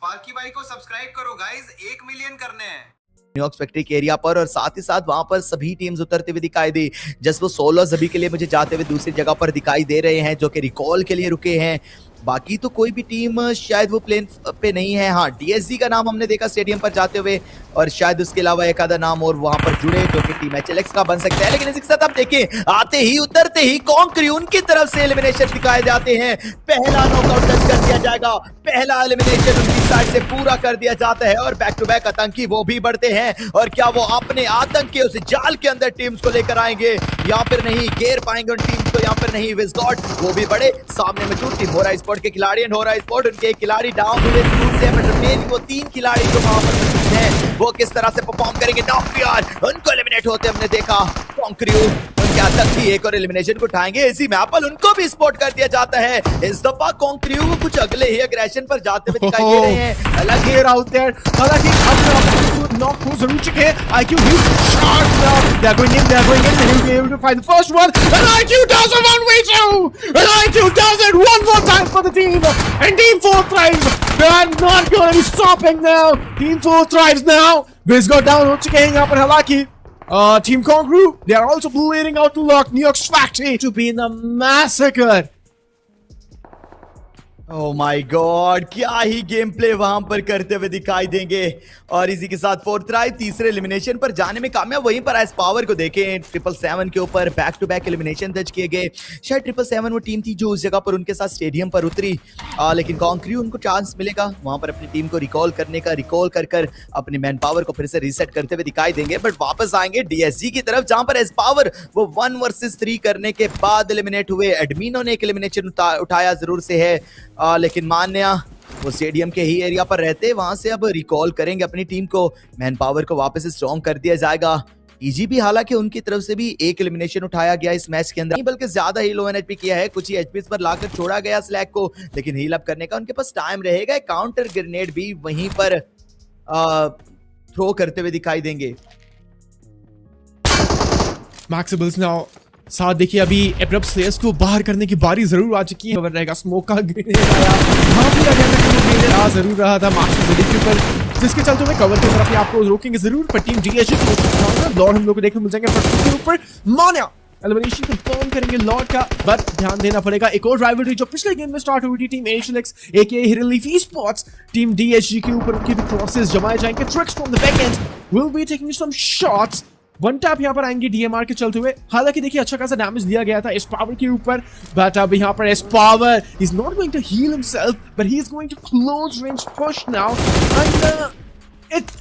Sparky भाई को subscribe करो गाइस, 1 मिलियन करने हैं न्यूयॉर्क फैक्ट्री के एरिया पर। और साथ ही साथ वहां पर सभी टीम्स उतरते हुए दिखाई दी। जस्ट वो सोलो सभी के लिए मुझे जाते हुए दूसरी जगह पर दिखाई दे रहे हैं, जो कि रिकॉल के लिए रुके हैं। बाकी तो कोई भी टीम शायद वो प्लेन पे नहीं है। हाँ, डीएसजी का नाम हमने देखा स्टेडियम पर जाते हुए, और शायद उसके अलावा एक आधा नाम और वहां पर जुड़े, जो कि टीम एचएलएक्स का बन सकता है। लेकिन इसी के साथ आप देखें, आते ही उतरते ही कॉन्क्री उनकी तरफ से एलिमिनेशन दिखाए जाते हैं। पहला नॉकआउट टच कर दिया जाएगा, पहला एलिमिनेशन उनकी साइड से पूरा कर दिया जाता है। और बैक टू बैक आतंकी वो भी बढ़ते हैं, और क्या वो अपने आतंक के उस जाल के अंदर टीम्स को लेकर आएंगे या फिर नहीं, घेर पाएंगे उन टीम्स को या फिर नहीं। विस्कॉट वो भी बड़े सामने मौजूद टीम होरा स्पोर्ट के खिलाड़ी, एंड होरा स्पोर्ट उनके एक खिलाड़ी डाउन हुए दूर से, बट मेन वो 3 खिलाड़ी जो वहां पर मौजूद हैं वो किस तरह से परफॉर्म करेंगे। नॉकआउट उनको एलिमिनेट होते हमने देखा। कॉन्क्री उनके आतंकी एक और एलिमिनेशन को उठाएंगे। इसी मैपल उनको भी स्पॉट कर दिया जाता है। इस दफा कॉन्क्री कुछ अगले ही एग्रेशन पर जाते हुए दिखाई दे रहे हैं। अलग Here out there, हालांकि अब knock हो जरूर चुके हैं। IQ he's sharp now. They're going in, and he'll be able to find the first one. And IQ does it on way two. And IQ does it one more time for the team. And Team 4 thrives. They're not going to be stopping now. Team 4 thrives now. Wiz got down हो चुके हैं यहाँ पर हालांकि Team Kongru, they are also bleeding out to lock New York's factory to be in a massacre. Oh my God, क्या ही game play वहां पर करते हुए दिखाई देंगे। और इसी के साथ 4th ट्राई तीसरे एलिमिनेशन पर जाने में कामयाब। वहीं पर एस पावर को देखें, 777 के ऊपर बैक टू बैक एलिमिनेशन दर्ज किए गए। शायद 777 वो टीम थी जो उस जगह पर उनके साथ स्टेडियम पर उतरी, लेकिन कॉन्क्री उनको चांस मिलेगा वहां पर अपनी टीम को रिकॉल करने का। रिकॉल कर अपनी मैन पावर को फिर से रीसेट करते हुए दिखाई देंगे, बट वापस आएंगे डीएसजी की तरफ, जहां पर एस पावर वो 1 वर्सेस 3 करने के बाद एलिमिनेट हुए। एडमिनो ने एक एलिमिनेशन उठाया जरूर से है, लेकिन मान्या वो स्टेडियम के ही एरिया पर रहते वहां से अब रिकॉल करेंगे अपनी टीम को। मैन पावर को वापस स्ट्रॉन्ग कर दिया जाएगा। ईजीबी हालांकि उनकी तरफ से भी एक एलिमिनेशन उठाया गया इस मैच के अंदर, नहीं बल्कि ज्यादा ही लो एनएचपी किया है। कुछ ही एचपी पर लाकर छोड़ा गया स्लैग को, लेकिन हील अप करने का उनके पास टाइम रहेगा। काउंटर ग्रेनेड भी वहीं पर थ्रो करते हुए दिखाई देंगे। Maxibles now साथ देखिए, अभी एब्रप्ट स्लेयर्स को बाहर करने की बारी जरूर आ चुकी है। रहेगा स्मोक का ग्रेनेड आया, वहां भी ग्रेनेड आ जरूर रहा था मास्टर जडी के ऊपर, जिसके चलते हुए कवर की तरफ ही आपको रोकेंगे जरूर। पर टीम डीएसजी को लॉर्ड हम लोग को देखने मिल जाएंगे के ऊपर। मान्या एलिमिनेशन कंफर्म करेंगे लॉर्ड का, बट ध्यान देना पड़ेगा एक और राइवलरी जो पिछले गेम में स्टार्ट हुई थी। Team HLX aka hidden leaf e-sports team DSG के ऊपर उनके भी क्रॉसेस जमाए जाएंगे। Tricks from the back end will be taking some shots. 1 tap यहाँ पर आएंगे डीएमआर के चलते हुए। हालांकि देखिए अच्छा खासा डैमेज दिया गया था एस पावर के ऊपर, बट अब यहाँ पर S power is not going to heal himself, but he is going to close range push now, and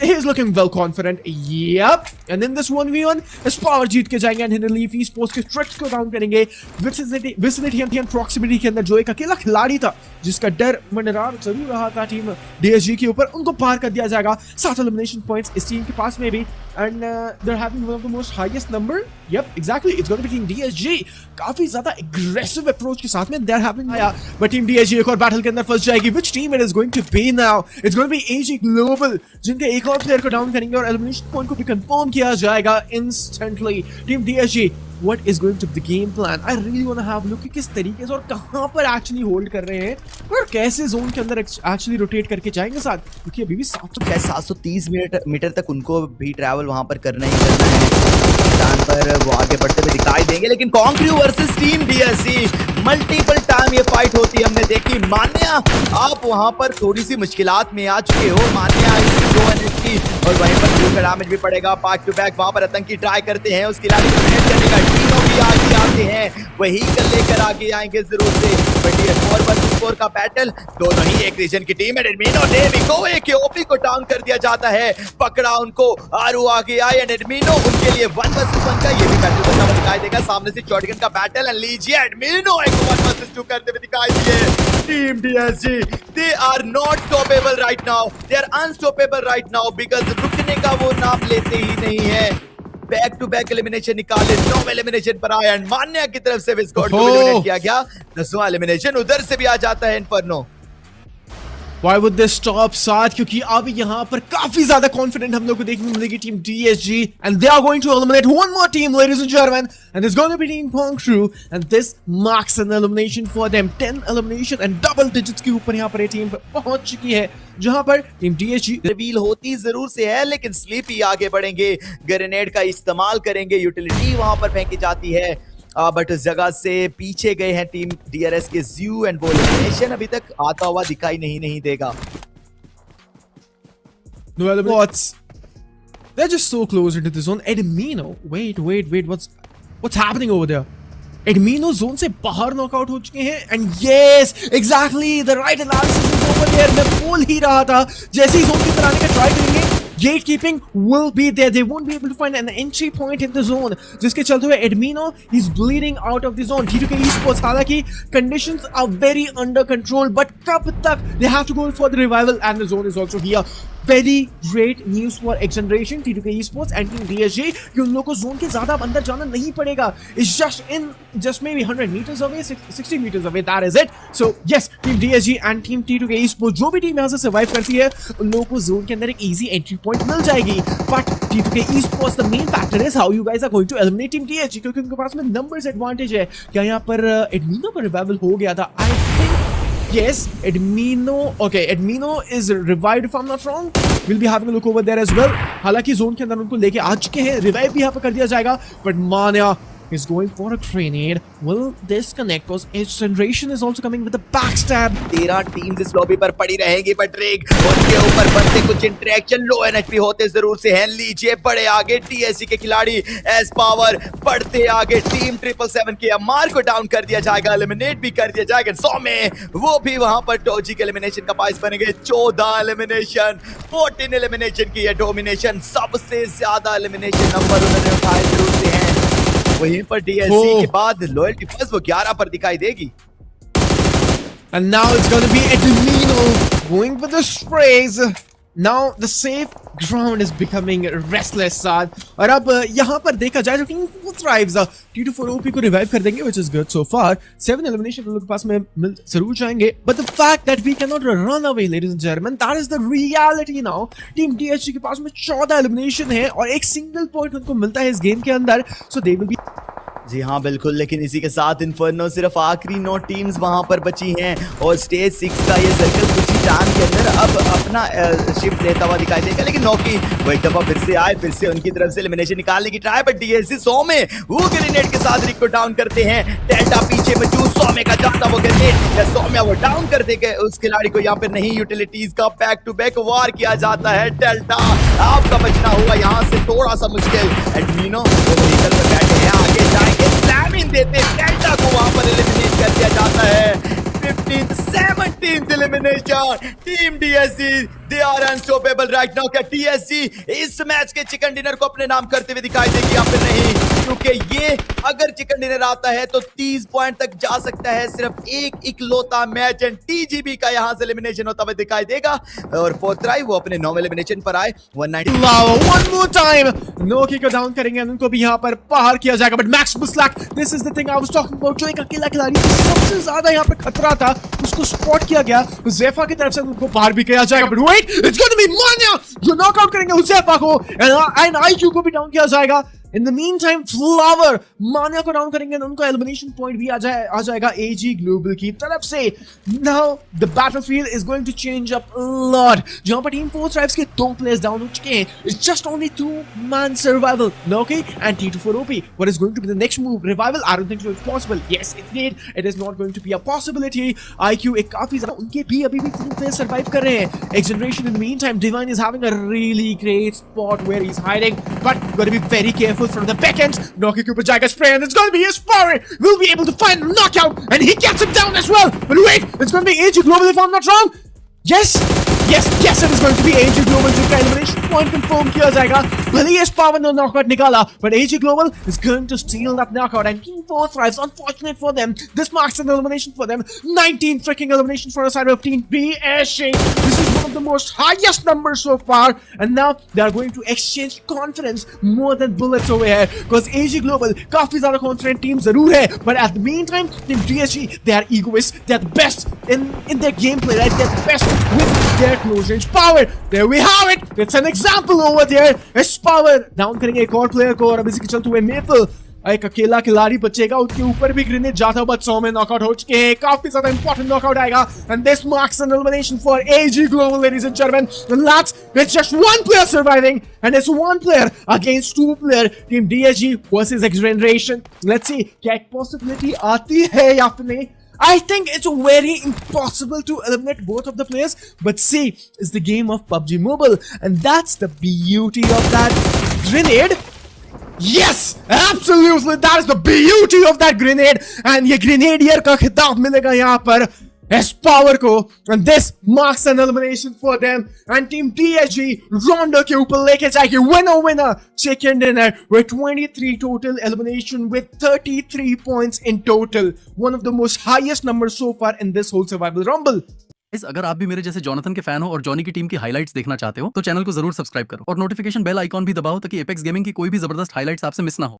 he is looking well confident. Yep. And in this 1v1 ace power जीत के जाएंगे and leaf e-sports के tricks को down करेंगे। Vicinity and proximity के अंदर जो एक अकेला खिलाड़ी था जिसका डर मंडरा जरूर रहा था टीम डीएसजी के ऊपर, उनको पार कर दिया जाएगा। 7 एलिमिनेशन पॉइंट्स इस टीम के पास में भी, and they are having one of the most highest number. Yup exactly, it's going to be team DSG. काफी ज्यादा एग्रेसिव अप्रोच के साथ में दे आर हैविंग आया, बट टीम डीएसजी एक और बैटल के अंदर फंस जाएगी। Which team it is going to be now? It's going to be AG global, जिनके एक और प्लेयर को डाउन करेंगे और एलिमिनेशन पॉइंट को भी कंफर्म किया जाएगा instantly. Team DSG, what is going to be the game plan? I really want to have a look कि किस तरीके से और कहां पर एक्चुअली होल्ड कर रहे हैं और कैसे जोन के अंदर एक्चुअली रोटेट करके जाएंगे साथ, क्योंकि अभी भी 730 मीटर तक उनको भी ट्रैवल वहां पर करना ही करना है। मैदान पर वो आगे बढ़ते हुए दिखाई देंगे, लेकिन कॉन्क्री versus team DSG multiple time ये फाइट होती हमने देखी। मान्या आप वहां पर थोड़ी सी मुश्किलात में आ चुके हो। मान्या और वहीं पर ब्लू का डैमेज भी पड़ेगा। बैक टू बैक वहां पर आतंकी ट्राई करते हैं उस खिलाड़ी को फिनिश करने का। टीनों भी आगे आते हैं, वही कर लेकर आगे आएंगे जरूर से। बट ये 4 वर्सेस 4 का बैटल, दोनों ही एक रीजन की टीम है। एडमिनो ने को एक ओपी को डाउन कर दिया जाता है, पकड़ा उनको। आरू आगे आए एंड एडमिनो उनके लिए 1 वर्सेस 1 का ये भी बैटल बनता हुआ दिखाई देगा। सामने से शॉटगन का बैटल, एंड लीजिए एडमिनो एक 1 वर्सेस 2 करते हुए दिखाई दिए। Team DSG, they are not stoppable right now, they are unstoppable right now, because रुकने का वो नाम लेते ही नहीं है। बैक टू बैक एलिमिनेशन निकाले, 9 एलिमिनेशन पर आया, एंड मान्या की तरफ से विस्कॉट को एलिमिनेट किया गया। 10वां एलिमिनेशन उधर से भी आ जाता है inferno. Why would they stop साथ? क्योंकि अब यहाँ पर काफी ज्यादा कॉन्फिडेंट हम लोग को देखने को मिलेगी team DSG, and they are going to eliminate one more team, ladies and gentlemen, and it's going to be Team Pong Crew, and this marks an elimination for them. 10 elimination and double digits के ऊपर यहाँ पर ये team पहुंच चुकी है, जहां पर टीम DSG रिवील होती जरूर से है, लेकिन स्लीपी आगे बढ़ेंगे, ग्रेनेड का इस्तेमाल करेंगे, यूटिलिटी वहां पर फेंकी जाती है, बट उस जगह से पीछे गए हैं टीम DRS के ज़्यू, एंड वो एलिमिनेशन अभी तक आता हुआ दिखाई नहीं देगा। No elements. They're just so close into the zone. Edmino, wait, what's happening over there? Edmino zone से बाहर नॉकआउट हो चुके हैं, and yes, exactly the right analysis is over there. मैं बोल ही रहा था, जैसे ही जोन के अंदर आने का ट्राई करेंगे, gatekeeping will be there. They won't be able to find an entry point in the zone. जिसके चलते हुए Edmino is bleeding out of the zone. T2K Esports, हालांकि conditions are very under control, but कब तक they have to go for the revival, and the zone is also here. Very great news for X Generation, T2K Esports and Team DSG कि उन लोगों को zone के ज्यादा अंदर जाना नहीं पड़ेगा. It's just maybe 100 meters away, 60 meters away. That is it. So yes, Team DSG and Team T2K Esports, जो भी टीम यहाँ से सर्वाइव करती है, उन लोगों को जोन के अंदर एक easy entry point मिल जाएगी. But T2K Esports, the main factor is how you guys are going to eliminate Team DSG, क्योंकि उनके पास में numbers advantage है. क्या यहाँ पर Edmino का revival हो गया था? I think yes, Edmino. Okay, Edmino is revived if I'm not wrong. We'll be having a look over there as well. हालांकि जोन के अंदर उनको लेके आ चुके हैं, रिवाइव भी यहाँ पर कर दिया जाएगा, but Mania is going for a grenade. Will this connect? Because X Generation is also coming with a backstab. 13 teams इस लॉबी पर पड़ी रहेंगी, बट रेग उनके ऊपर बनते कुछ इंटरेक्शन, लो एनएचपी होते जरूर से हैं। लीजिए बड़े आगे TSG के खिलाड़ी, एस पावर बढ़ते आगे, टीम 777 के अमार को डाउन कर दिया जाएगा, एलिमिनेट भी कर दिया जाएगा। 100 में वो भी वहां पर टोजी के एलिमिनेशन का बाइस बनेंगे। 14 एलिमिनेशन, 14 एलिमिनेशन की ये डोमिनेशन, सबसे ज्यादा एलिमिनेशन नंबर उन्होंने उठाए जरूर से हैं। वहीं पर DSG के बाद लॉयल्टी फर्स्ट वो 11 पर दिखाई देगी। And now it's going to be Edmino going for the sprays. Now the safe ground is becoming restless, साथ। और अब यहाँ पर देखा जाए, जो King thrives, T24OP को revive कर देंगे, which is good so far. 7 elimination लोगों के पास में मिल जरूर जाएंगे, but the fact that we cannot run away, ladies and gentlemen, that is the reality now. Team DSG के पास में 14 elimination है और एक single point उनको मिलता है इस गेम के अंदर, so they will be. जी हाँ बिल्कुल, लेकिन इसी के साथ इन्फर्नो सिर्फ आखिरी 9 टीम्स वहां पर बची हैं, और स्टेज 6 का ये सर्कल कुछ ही टाइम के अंदर अब अपना शिफ्ट लेता हुआ दिखाई देगा। लेकिन नौकी वो एक दफा फिर से आए, फिर से उनकी तरफ से एलिमिनेशन निकालने की ट्राई, बट DSG 100 में वो ग्रेनेड के साथ रिक को डाउन करते हैं। डेल्टा पीछे मौजूद 100 में का जाता वो ग्रेनेड 100 में वो डाउन कर देंगे उस खिलाड़ी को। यहाँ पर नहीं, यूटिलिटीज का बैक टू बैक वार किया जाता है। डेल्टा आपका बचना हुआ यहाँ से थोड़ा सा मुश्किल। एडमिनो वो व्हीकल पर बैठे हैं, आगे जाएंगे, स्लैमिंग देते डेल्टा को वहां पर एलिमिनेट कर दिया जाता है। 15th 17th elimination, Team DSG, they are unstoppable right now। क्या TSG इस मैच के चिकन डिनर को अपने नाम करते हुए दिखाई देगी या फिर नहीं? क्योंकि ये अगर चिकन डिनर आता है तो 30 पॉइंट तक जा सकता है, सिर्फ एक इकलौता मैच, एंड TGB का यहाँ से एलिमिनेशन होता हुआ दिखाई देगा। और 4th ट्राई वो अपने 9 एलिमिनेशन पर आए। 190 one more time, नोकी को डाउन करेंगे, उनको भी यहाँ पर बाहर किया जाएगा, बट मैक्स बुस्लैक, this is the thing I was talking about, जो एक अकेला खिलाड़ी सबसे ज्यादा यहाँ पर खतरा था, उसको स्पॉट किया गया, ज़ेफा की तरफ से उनको बाहर भी किया जाएगा, but wait, it's going to be mania जो नॉकआउट करेंगे ज़ेफा को, एंड आईक्यू को भी डाउन किया जाएगा। In the meantime, Flower मानिया को डाउन करेंगे, उनको एलिमिनेशन पॉइंट भी आ जाएगा AG ग्लोबल की तरफ से। Now the battlefield is going to change up a lot। जहां पर टीम 4 ट्राइब्स के 2 प्लेयर्स डाउन हो चुके हैं, it's just only 2-man survival, Noki and T24OP। What is going to be the next move? Revival? I don't think so it's possible। Yes, indeed, it is not going to be a possibility। IQ एक काफी ज्यादा, उनके भी अभी भी 3 players survive कर रहे हैं। X Generation in the meantime, Divine is having a really great spot where he's hiding, but got to be very careful from the back end। Noki के ऊपर जाएगा spray, and it's going to be his power, will be able to find a knockout, and he gets him down as well। But wait, it's going to be AG Global if I'm not wrong। Yes, Yes, it is going to be AG Global जिनका elimination point confirm किया जाएगा. भले ही Power ने knockout निकाला, but AG Global is going to steal that knockout and Team 4 thrives. Unfortunate for them, this marks an elimination for them. 19 freaking elimination for the side of Team BSG. This is one of the most highest numbers so far, and now they are going to exchange confidence more than bullets over here. Because AG Global काफी ज़्यादा confident team जरूर है, but at the meantime, Team BSG they are egoists. They are the best in their gameplay, right? They're the best with their close range power. There we have it. It's an example over there. It's power. Down करेंगे एक और player को और अब इसी के चलते हुए Maple एक अकेला खिलाड़ी बचेगा, उसके ऊपर भी ग्रेनेड जाता हुआ 100 में नॉकआउट हो चुके हैं. काफी ज्यादा इंपॉर्टेंट नॉकआउट आएगा and this marks an elimination for AG Global, ladies and gentlemen. And lads, it's just one player surviving and it's one player against two player. Team DSG versus X Generation. Let's see क्या एक possibility आती है या फिर नहीं. I think it's very impossible to eliminate both of the players, but see, it's the game of PUBG Mobile, and that's the beauty of that grenade. Yes, absolutely, that is the beauty of that grenade, and ये grenadier का खिताब मिलेगा यहाँ पर S Power को, and this marks an elimination for them. And Team DSG Rondo के ऊपर लेके जाएगी winner chicken dinner with 23 total elimination with 33 points in total. One of the most highest numbers so far in this whole survival rumble. अगर आप भी मेरे जैसे Jonathan के फैन हो और जॉनी की टीम की हाइलाइट्स देखना चाहते हो तो चैनल को जरूर सब्सक्राइब करो और नोटिफिकेशन बेल आइकॉन भी दबाओ ताकि एपेक्स गेमिंग की कोई भी जबरदस्त हाइलाइट्स आपसे मिस ना हो.